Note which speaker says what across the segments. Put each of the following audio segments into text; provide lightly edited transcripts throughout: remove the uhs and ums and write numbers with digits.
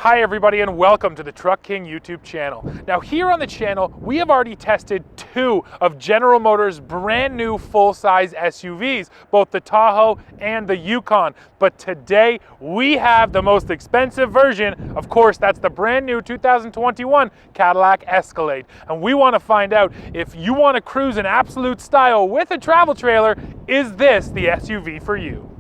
Speaker 1: Hi everybody and welcome to the Truck King YouTube channel. Now here on the channel, we have already tested two of General Motors' brand new full-size SUVs, both the Tahoe and the Yukon. But today we have the most expensive version. Of course, that's the brand new 2021 Cadillac Escalade. And we want to find out if you want to cruise in absolute style with a travel trailer, is this the SUV for you?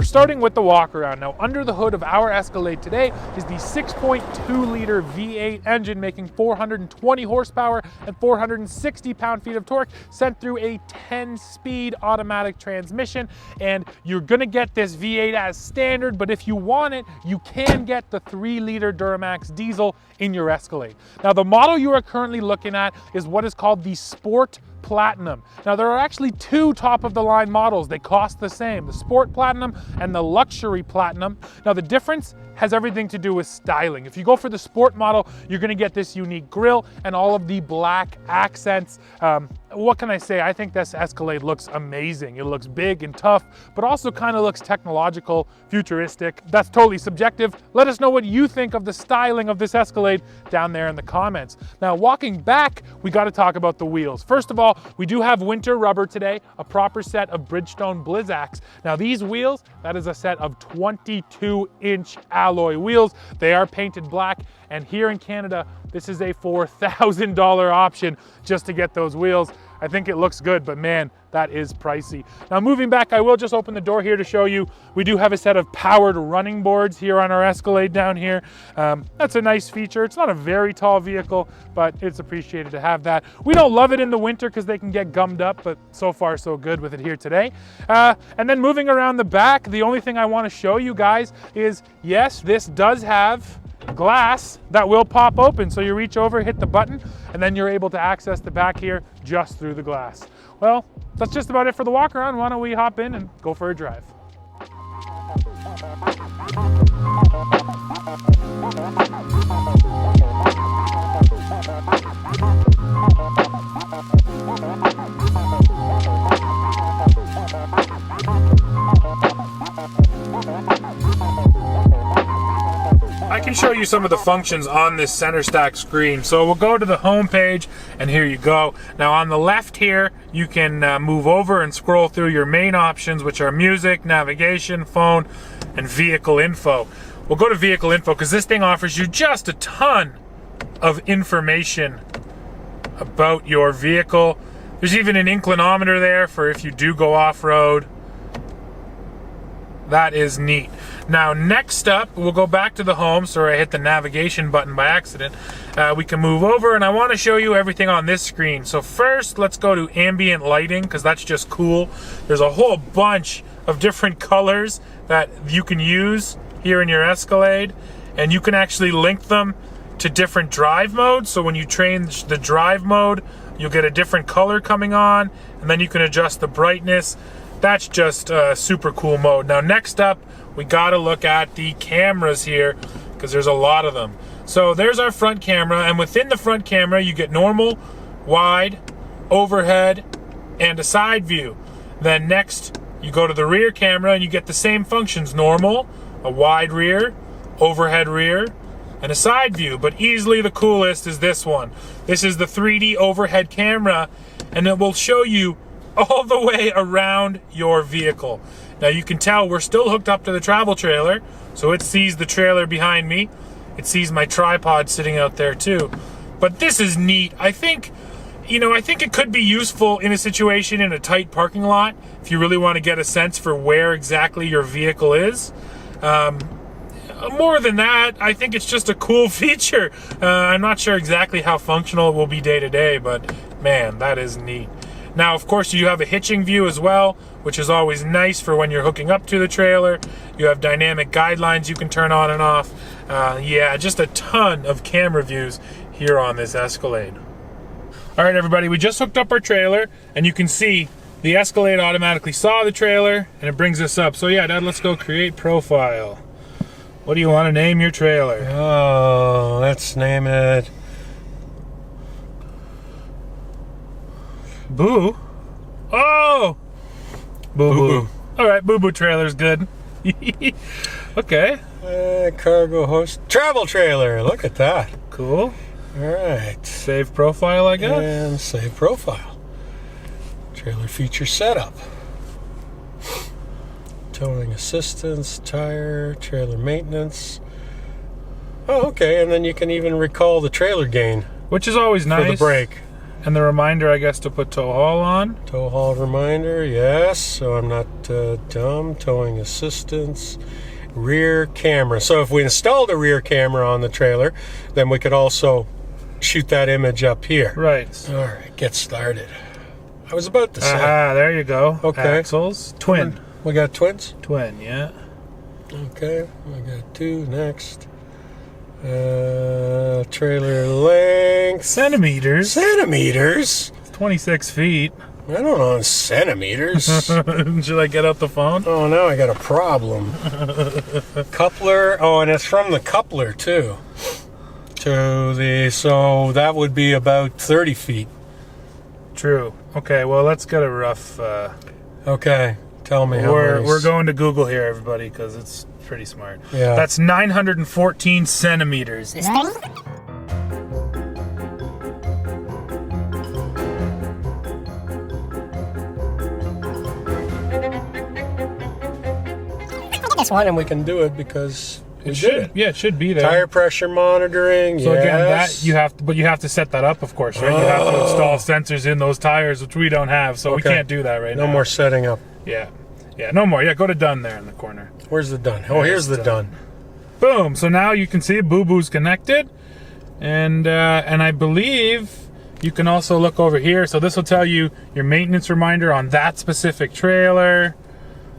Speaker 1: Starting with the Walkaround. Now, under the hood of our Escalade today is the 6.2-liter V8 engine making 420 horsepower and 460 pound-feet of torque, sent through a 10-speed automatic transmission. And you're gonna get this V8 as standard, but if you want it, you can get the 3-liter Duramax diesel in your Escalade. Now, the model you are currently looking at is what is called the Sport Platinum. Now, there are actually two top-of-the-line models. They cost the same, the Sport Platinum and the Luxury Platinum. Now, the difference has everything to do with styling. If you go for the Sport model, you're gonna get this unique grille and all of the black accents. What can I say? I think this Escalade looks amazing. It looks big and tough, but also kind of looks technological, futuristic. That's totally subjective. Let us know what you think of the styling of this Escalade down there in the comments. Now, walking back, we got to talk about the wheels. First of all, we do have winter rubber today, a proper set of Bridgestone Blizzaks. Now, these wheels, that is a set of 22-inch alloy wheels. They are painted black, and here in Canada, this is a $4,000 option just to get those wheels. I think it looks good, but man, that is pricey. Now, moving back, I will just open the door here to show you, we do have a set of powered running boards here on our Escalade down here. That's a nice feature. It's not a very tall vehicle, but it's appreciated to have that. We don't love it in the winter because they can get gummed up, but so far so good with it here today. And then moving around the back, the only thing I want to show you guys is, yes, this does have glass that will pop open. So you reach over, hit the button, and then you're able to access the back here just through the glass. Well, that's just about it for the Walkaround. Why don't we hop in and go for a drive? I can show you some of the functions on this center stack screen. So we'll go to the home page, and here you go. Now on the left here, you can move over and scroll through your main options, which are music, navigation, phone, and vehicle info. We'll go to vehicle info because this thing offers you just a ton of information about your vehicle. There's even an inclinometer there for if you do go off-road. That is neat. Now, next up, we'll go back to the home. Sorry, I hit the navigation button by accident. We can move over, and I want to show you everything on this screen. So first, let's go to ambient lighting, because that's just cool. There's a whole bunch of different colors that you can use here in your Escalade, and you can actually link them to different drive modes. So when you change the drive mode, you'll get a different color coming on, and then you can adjust the brightness. That's just a super cool mode. Now, next up, we gotta look at the cameras here because there's a lot of them. So there's our front camera, and within the front camera, you get normal, wide, overhead, and a side view. Then next, you go to the rear camera and you get the same functions: normal, a wide rear, overhead rear, and a side view. But easily the coolest is this one. This is the 3D overhead camera, and it will show you all the way around your vehicle. Now you can tell we're still hooked up to the travel trailer, so it sees the trailer behind me. It sees my tripod sitting out there too. But this is neat. I think it could be useful in a situation in a tight parking lot if you really want to get a sense for where exactly your vehicle is. More than that, I think it's just a cool feature. I'm not sure exactly how functional it will be day to day, but man, that is neat. Now, of course, you have a hitching view as well, which is always nice for when you're hooking up to the trailer. You have dynamic guidelines you can turn on and off. Yeah, just a ton of camera views here on this Escalade. All right, everybody, we just hooked up our trailer, and you can see the Escalade automatically saw the trailer, and it brings us up. So yeah, Dad, let's go create profile. What do you want to name your trailer?
Speaker 2: Oh, let's name it
Speaker 1: Boo. Oh! Boo Boo. All right, Boo Boo trailer's good. Okay.
Speaker 2: Cargo host travel trailer. Look at that.
Speaker 1: Cool.
Speaker 2: All right.
Speaker 1: Save profile, I guess.
Speaker 2: And save profile. Trailer feature setup. Towing assistance, tire, trailer maintenance. Oh, okay. And then you can even recall the trailer gain,
Speaker 1: which is always nice.
Speaker 2: For the brake.
Speaker 1: And the reminder, I guess, to put tow haul on.
Speaker 2: Tow haul reminder, yes. So I'm not dumb. Towing assistance. Rear camera. So if we installed a rear camera on the trailer, then we could also shoot that image up here.
Speaker 1: Right.
Speaker 2: All right, get started. I was about to say.
Speaker 1: Aha, there you go.
Speaker 2: Okay.
Speaker 1: Axles. Twin.
Speaker 2: We got twins?
Speaker 1: Twin, yeah.
Speaker 2: Okay, we got two next. Trailer length.
Speaker 1: Centimeters.
Speaker 2: Centimeters?
Speaker 1: 26 feet.
Speaker 2: I don't know in centimeters.
Speaker 1: Should I get out the phone?
Speaker 2: Oh, now I got a problem. Coupler. Oh, and it's from the coupler, too. So that would be about 30 feet.
Speaker 1: True. Okay, well, let's get a rough...
Speaker 2: Okay, tell me how
Speaker 1: we're going to Google here, everybody, because it's pretty smart.
Speaker 2: Yeah.
Speaker 1: That's 914 centimeters.
Speaker 2: This one, and we can do it because
Speaker 1: it should. Yeah, it should be there.
Speaker 2: Tire pressure monitoring.
Speaker 1: So
Speaker 2: yes.
Speaker 1: again, that you have to, but you have to set that up, of course, right? You have to install sensors in those tires, which we don't have, so we can't do that right now.
Speaker 2: No more setting up.
Speaker 1: Yeah, no more. Yeah, go to done there in the corner.
Speaker 2: Where's the done? Oh, here's the done.
Speaker 1: Boom. So now you can see Boo Boo's connected, and I believe you can also look over here. So this will tell you your maintenance reminder on that specific trailer.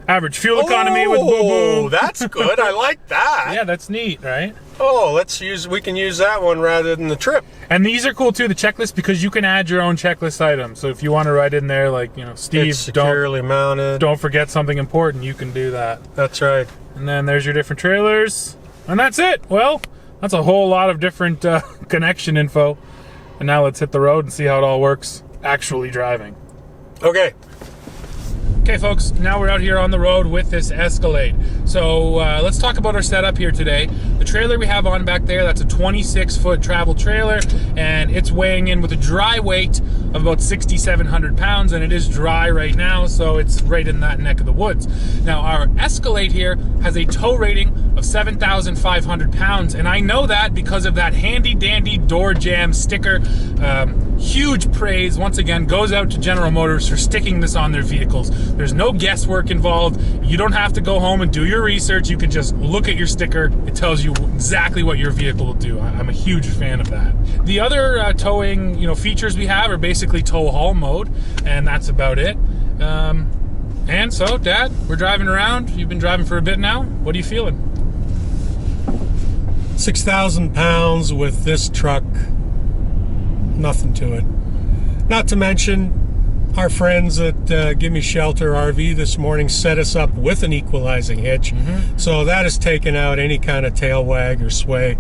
Speaker 1: Average fuel economy with Boo Boo.
Speaker 2: That's good. I like that.
Speaker 1: Yeah, that's neat, right?
Speaker 2: Oh, we can use that one rather than the trip.
Speaker 1: And these are cool too, the checklist, because you can add your own checklist items. So if you want to write in there, like, Steve,
Speaker 2: it's securely mounted.
Speaker 1: Don't forget something important, you can do that.
Speaker 2: That's right.
Speaker 1: And then there's your different trailers. And that's it. Well, that's a whole lot of different connection info. And now let's hit the road and see how it all works actually driving.
Speaker 2: Okay.
Speaker 1: Okay, folks, now we're out here on the road with this Escalade. So let's talk about our setup here today. The trailer we have on back there, that's a 26-foot travel trailer, and it's weighing in with a dry weight of about 6,700 pounds, and it is dry right now, so it's right in that neck of the woods. Now, our Escalade here has a tow rating of 7,500 pounds, and I know that because of that handy-dandy door jam sticker. Huge praise, once again, goes out to General Motors for sticking this on their vehicles. There's no guesswork involved. You don't have to go home and do your research. You can just look at your sticker. It tells you exactly what your vehicle will do. I'm a huge fan of that. The other towing, features we have are basically tow haul mode, and that's about it. And so, Dad, we're driving around. You've been driving for a bit now. What are you feeling?
Speaker 2: 6,000 pounds with this truck. Nothing to it. Not to mention, our friends at Give Me Shelter RV this morning set us up with an equalizing hitch. So that has taken out any kind of tail wag or sway.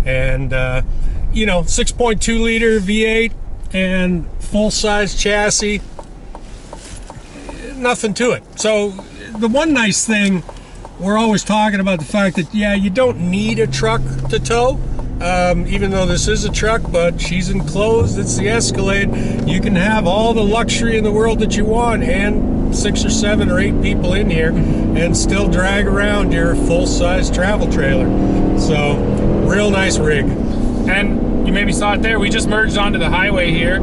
Speaker 2: And, 6.2 liter V8 and full-size chassis. Nothing to it. So the one nice thing, we're always talking about the fact that, yeah, you don't need a truck to tow. Even though this is a truck, but she's enclosed, it's the Escalade. You can have all the luxury in the world that you want and 6 or 7 or 8 people in here and still drag around your full-size travel trailer. So, real nice rig.
Speaker 1: And you maybe saw it there, we just merged onto the highway here.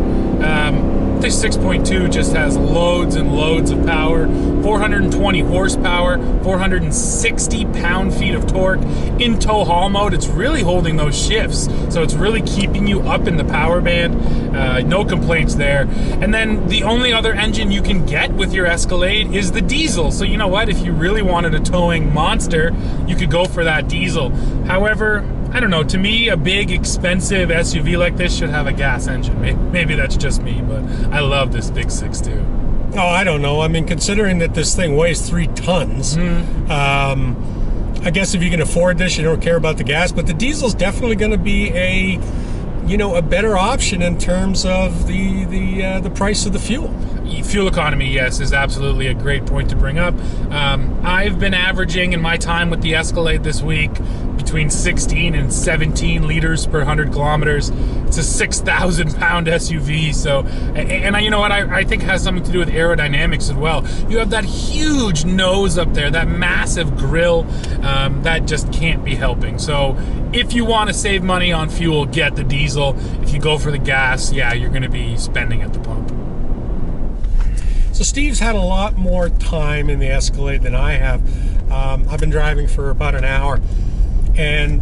Speaker 1: This 6.2 just has loads and loads of power, 420 horsepower, 460 pound-feet of torque. In tow haul mode, it's really holding those shifts, so it's really keeping you up in the power band. No complaints there. And then the only other engine you can get with your Escalade is the diesel. So you know what? If you really wanted a towing monster, you could go for that diesel. However, I don't know, to me, a big, expensive SUV like this should have a gas engine. Maybe that's just me, but I love this big 6.2.
Speaker 2: Oh, I don't know. I mean, considering that this thing weighs 3 tons, I guess if you can afford this, you don't care about the gas, but the diesel's definitely going to be a better option in terms of the price of the fuel.
Speaker 1: Fuel economy, yes, is absolutely a great point to bring up. I've been averaging in my time with the Escalade this week between 16 and 17 liters per 100 kilometers. It's a 6,000 pound SUV. So, and you know what, I think it has something to do with aerodynamics as well. You have that huge nose up there, that massive grille, that just can't be helping. So if you want to save money on fuel, get the diesel. If you go for the gas, yeah, you're going to be spending at the pump.
Speaker 2: So Steve's had a lot more time in the Escalade than I have. I've been driving for about an hour, and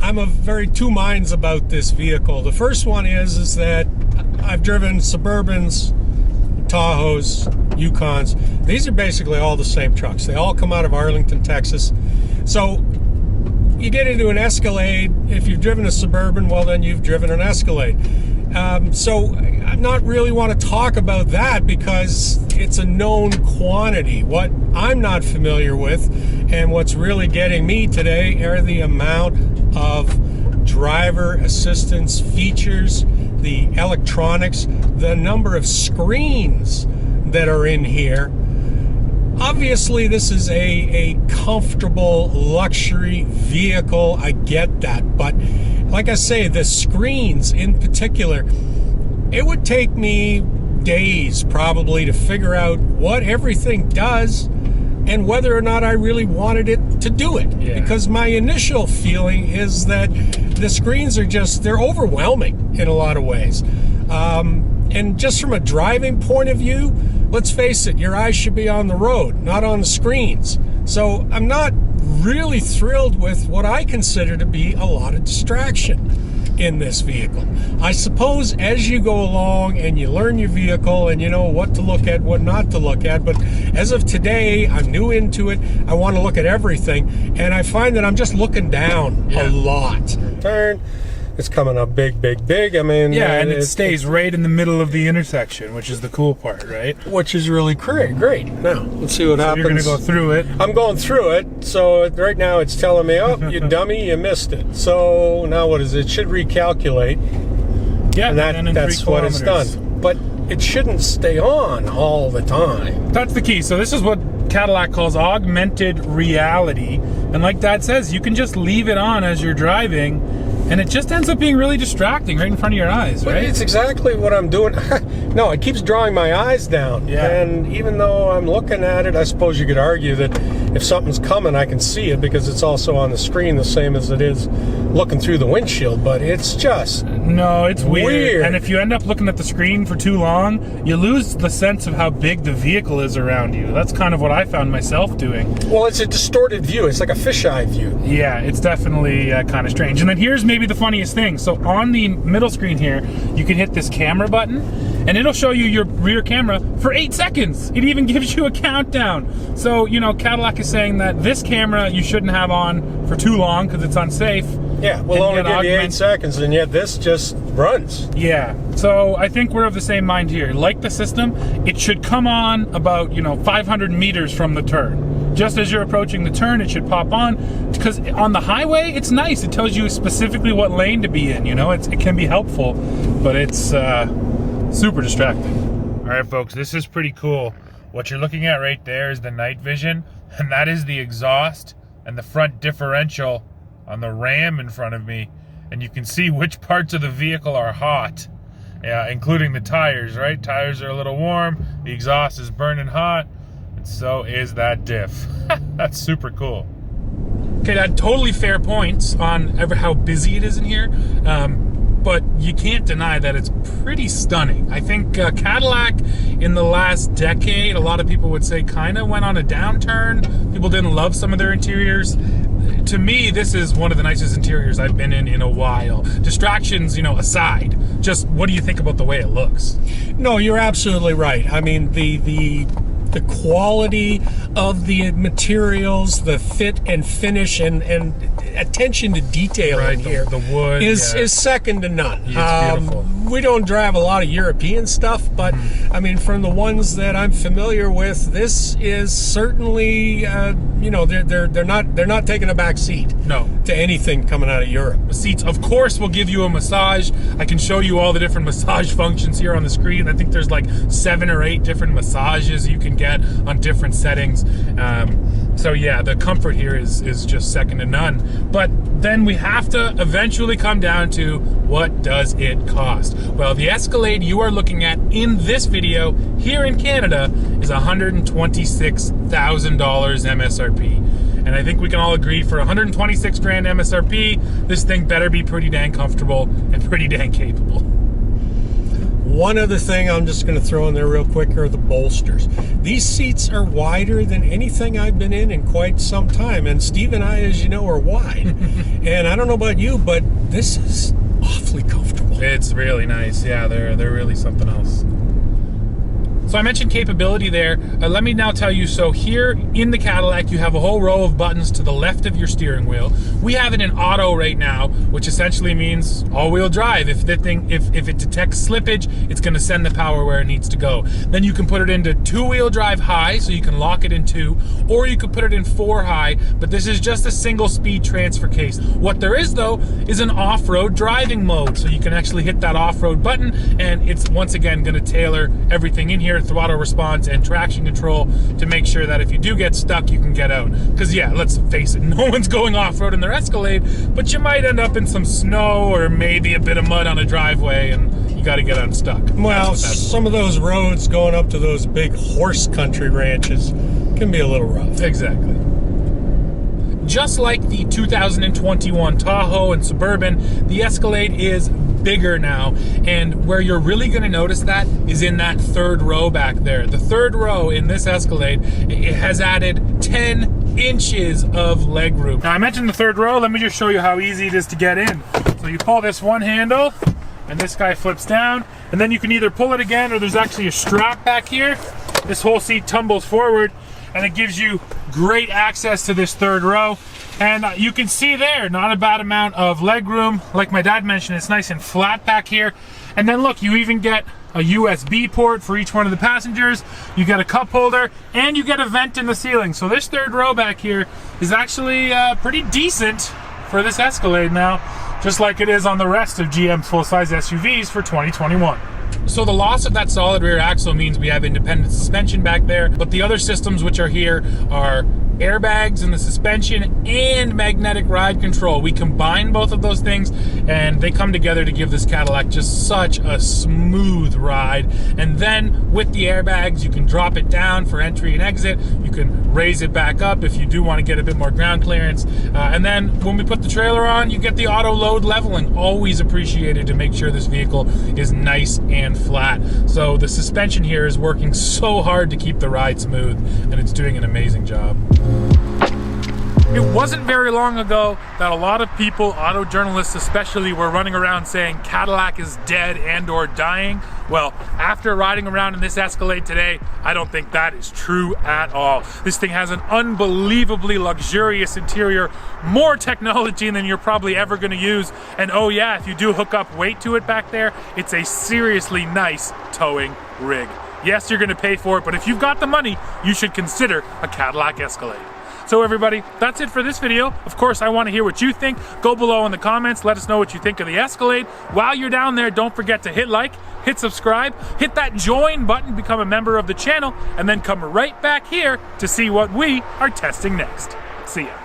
Speaker 2: I'm of very two minds about this vehicle. The first one is that I've driven Suburbans, Tahoes, Yukons. These are basically all the same trucks. They all come out of Arlington, Texas. So you get into an Escalade. If you've driven a Suburban, well, then you've driven an Escalade. So I'm not really want to talk about that because it's a known quantity. What I'm not familiar with and what's really getting me today are the amount of driver assistance features, the electronics, the number of screens that are in here. Obviously, this is a comfortable luxury vehicle. I get that. But like I say, the screens in particular, it would take me days probably to figure out what everything does and whether or not I really wanted it to do it.
Speaker 1: Yeah.
Speaker 2: Because my initial feeling is that the screens are they're overwhelming in a lot of ways. And just from a driving point of view, let's face it, your eyes should be on the road, not on the screens. So I'm not really thrilled with what I consider to be a lot of distraction in this vehicle. I suppose as you go along and you learn your vehicle and you know what to look at, what not to look at, but as of today, I'm new into it. I want to look at everything, and I find that I'm just looking down a lot. Turn. It's coming up big, big, big. I mean,
Speaker 1: yeah, and it stays right in the middle of the intersection, which is the cool part, right?
Speaker 2: Which is really great. Now, let's see what happens.
Speaker 1: You're going to go through it.
Speaker 2: I'm going through it. So right now it's telling me, oh, you dummy, you missed it. So now what is it? It should recalculate.
Speaker 1: Yeah,
Speaker 2: and that's what it's done. But it shouldn't stay on all the time.
Speaker 1: That's the key. So this is what Cadillac calls augmented reality. And like Dad says, you can just leave it on as you're driving, and it just ends up being really distracting right in front of your eyes, right?
Speaker 2: But it's exactly what I'm doing. No, it keeps drawing my eyes down.
Speaker 1: Yeah.
Speaker 2: And even though I'm looking at it, I suppose you could argue that if something's coming, I can see it because it's also on the screen the same as it is looking through the windshield. But it's just...
Speaker 1: No, it's weird. And if you end up looking at the screen for too long, you lose the sense of how big the vehicle is around you. That's kind of what I found myself doing.
Speaker 2: Well, it's a distorted view. It's like a fisheye view.
Speaker 1: Yeah, it's definitely kind of strange. And then here's maybe the funniest thing. So on the middle screen here, you can hit this camera button, and it'll show you your rear camera for 8 seconds. It even gives you a countdown. So, you know, Cadillac is saying that this camera you shouldn't have on for too long because it's unsafe.
Speaker 2: Yeah, we'll only give you 8 seconds, and yet this just runs.
Speaker 1: Yeah, so I think we're of the same mind here. Like the system, it should come on about, 500 meters from the turn. Just as you're approaching the turn, it should pop on. Because on the highway, it's nice. It tells you specifically what lane to be in, it can be helpful, but it's super distracting. All right, folks, this is pretty cool. What you're looking at right there is the night vision, and that is the exhaust and the front differential on the Ram in front of me, and you can see which parts of the vehicle are hot, including the tires, right? Tires are a little warm, the exhaust is burning hot, and so is that diff. That's super cool. Okay, Dad, totally fair points on how busy it is in here, but you can't deny that it's pretty stunning. I think Cadillac in the last decade, a lot of people would say kind of went on a downturn. People didn't love some of their interiors. To me, this is one of the nicest interiors I've been in a while. Distractions, aside, just what do you think about the way it looks?
Speaker 2: No, you're absolutely right. I mean, the the quality of the materials, the fit and finish, and attention to detail in here
Speaker 1: the wood
Speaker 2: is second to none.
Speaker 1: It's beautiful.
Speaker 2: We don't drive a lot of European stuff, but I mean, from the ones that I'm familiar with, this is certainly you know, they're not taking a back seat to anything coming out of Europe.
Speaker 1: The seats, of course, will give you a massage. I can show you all the different massage functions here on the screen. I think there's like 7 or 8 different massages you can get on different settings. So yeah, the comfort here is just second to none. But then we have to eventually come down to, what does it cost? Well, the Escalade you are looking at in this video here in Canada is $126,000 MSRP. And I think we can all agree, for 126 grand MSRP, this thing better be pretty dang comfortable and pretty dang capable.
Speaker 2: One other thing I'm just going to throw in there real quick are the bolsters. These seats are wider than anything I've been in quite some time. And Steve and I, as you know, are wide. And I don't know about you, but this is awfully comfortable.
Speaker 1: It's really nice. Yeah, they're really something else. So I mentioned capability there. Let me now tell you, so here in the Cadillac, you have a whole row of buttons to the left of your steering wheel. We have it in auto right now, which essentially means all-wheel drive. If it detects slippage, it's gonna send the power where it needs to go. Then you can put it into 2-wheel drive high, so you can lock it in 2, or you could put it in 4 high, but this is just a single speed transfer case. What there is though, is an off-road driving mode, so you can actually hit that off-road button, and it's once again gonna tailor everything in here, throttle response and traction control, to make sure that if you do get stuck, you can get out. Because yeah, let's face it, no one's going off-road in their Escalade, but you might end up in some snow or maybe a bit of mud on a driveway and you got to get unstuck.
Speaker 2: Well, some of those roads going up to those big horse country ranches can be a little rough.
Speaker 1: Exactly. Just like the 2021 Tahoe and Suburban, the Escalade is bigger now, and where you're really going to notice that is in that 3rd row back there. The 3rd row in this Escalade, it has added 10 inches of leg room. Now I mentioned the 3rd row, let me just show you how easy it is to get in. So you pull this one handle, and this guy flips down, and then you can either pull it again, or there's actually a strap back here. This whole seat tumbles forward, and it gives you great access to this 3rd row. And you can see there, not a bad amount of leg room. Like my dad mentioned, it's nice and flat back here. And then look, you even get a USB port for each one of the passengers. You get a cup holder, and you get a vent in the ceiling. So this 3rd row back here is actually pretty decent for this Escalade now, just like it is on the rest of GM's full-size SUVs for 2021. So the loss of that solid rear axle means we have independent suspension back there, but the other systems which are here are airbags in the suspension and magnetic ride control. We combine both of those things, and they come together to give this Cadillac just such a smooth ride. And then with the airbags, you can drop it down for entry and exit. You can raise it back up if you do want to get a bit more ground clearance. And then when we put the trailer on, you get the auto load leveling. Always appreciated to make sure this vehicle is nice and flat. So the suspension here is working so hard to keep the ride smooth, and it's doing an amazing job. It wasn't very long ago that a lot of people, auto journalists especially, were running around saying Cadillac is dead and or dying. Well, after riding around in this Escalade today, I don't think that is true at all. This thing has an unbelievably luxurious interior, more technology than you're probably ever going to use. And oh yeah, if you do hook up weight to it back there, it's a seriously nice towing rig. Yes, you're going to pay for it, but if you've got the money, you should consider a Cadillac Escalade. So everybody, that's it for this video. Of course, I want to hear what you think. Go below in the comments. Let us know what you think of the Escalade. While you're down there, don't forget to hit like, hit subscribe, hit that join button, become a member of the channel, and then come right back here to see what we are testing next. See ya.